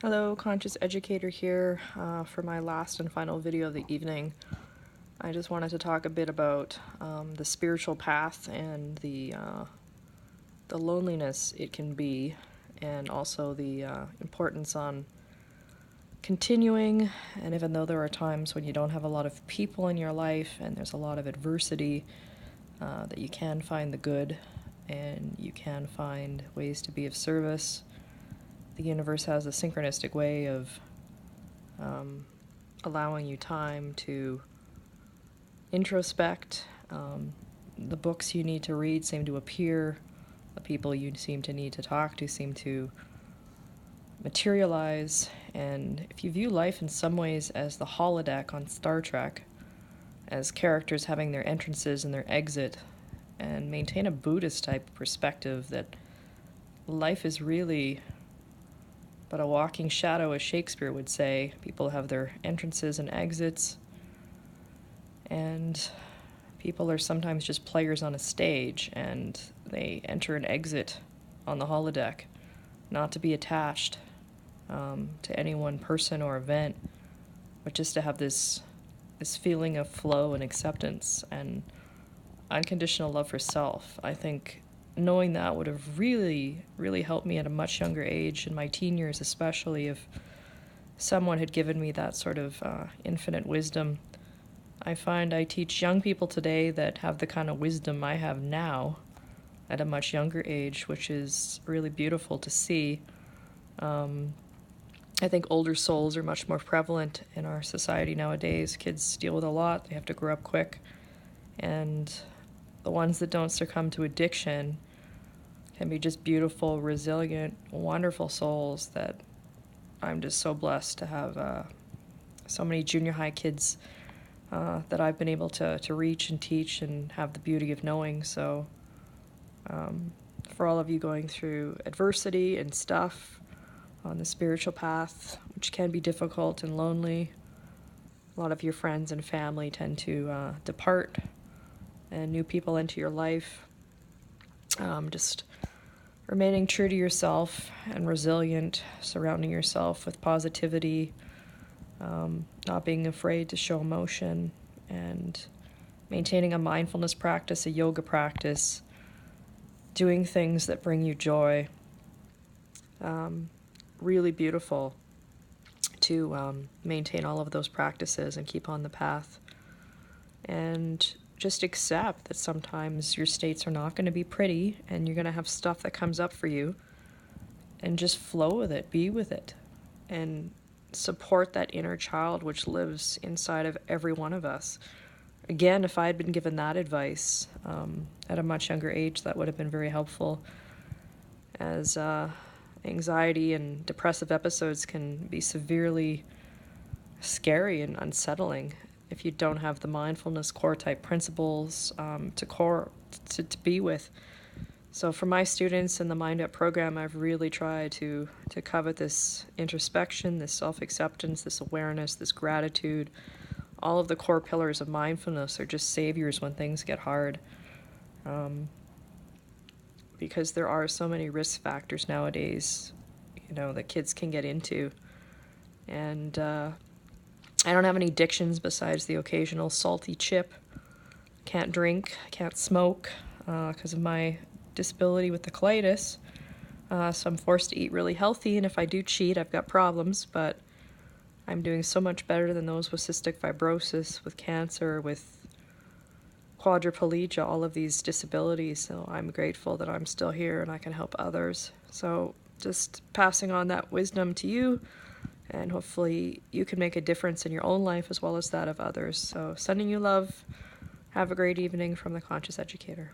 Hello, Conscious Educator here for my last and final video of the evening. I just wanted to talk a bit about the spiritual path and the loneliness it can be, and also the importance on continuing. And even though there are times when you don't have a lot of people in your life and there's a lot of adversity, that you can find the good and you can find ways to be of service. The universe has a synchronistic way of allowing you time to introspect. The books you need to read seem to appear. The people you seem to need to talk to seem to materialize. And if you view life in some ways as the holodeck on Star Trek, as characters having their entrances and their exit, and maintain a Buddhist type perspective that life is really but a walking shadow, as Shakespeare would say. People have their entrances and exits, and people are sometimes just players on a stage, and they enter and exit on the holodeck, not to be attached to any one person or event, but just to have this feeling of flow and acceptance and unconditional love for self. I think knowing that would have really, really helped me at a much younger age, in my teen years especially, if someone had given me that sort of infinite wisdom. I find I teach young people today that have the kind of wisdom I have now at a much younger age, which is really beautiful to see. I think older souls are much more prevalent in our society nowadays. Kids deal with a lot, they have to grow up quick, and the ones that don't succumb to addiction can be just beautiful, resilient, wonderful souls that I'm just so blessed to have so many junior high kids that I've been able to reach and teach and have the beauty of knowing. So for all of you going through adversity and stuff on the spiritual path, which can be difficult and lonely, a lot of your friends and family tend to depart and new people into your life. Just remaining true to yourself and resilient, surrounding yourself with positivity, not being afraid to show emotion, and maintaining a mindfulness practice, a yoga practice, doing things that bring you joy. Really beautiful to maintain all of those practices and keep on the path. And just accept that sometimes your states are not going to be pretty and you're going to have stuff that comes up for you, and just flow with it, be with it, and support that inner child which lives inside of every one of us. Again, if I had been given that advice at a much younger age, that would have been very helpful, as anxiety and depressive episodes can be severely scary and unsettling if you don't have the mindfulness core type principles to be with. So for my students in the Mind Up program, I've really tried to covet this introspection, this self-acceptance, this awareness, this gratitude. All of the core pillars of mindfulness are just saviors when things get hard, because there are so many risk factors nowadays, that kids can get into. And I don't have any addictions besides the occasional salty chip. Can't drink, can't smoke because of my disability with the colitis. So I'm forced to eat really healthy, and if I do cheat, I've got problems, but I'm doing so much better than those with cystic fibrosis, with cancer, with quadriplegia, all of these disabilities. So I'm grateful that I'm still here and I can help others. So just passing on that wisdom to you, and hopefully you can make a difference in your own life as well as that of others. So sending you love. Have a great evening from the Conscious Educator.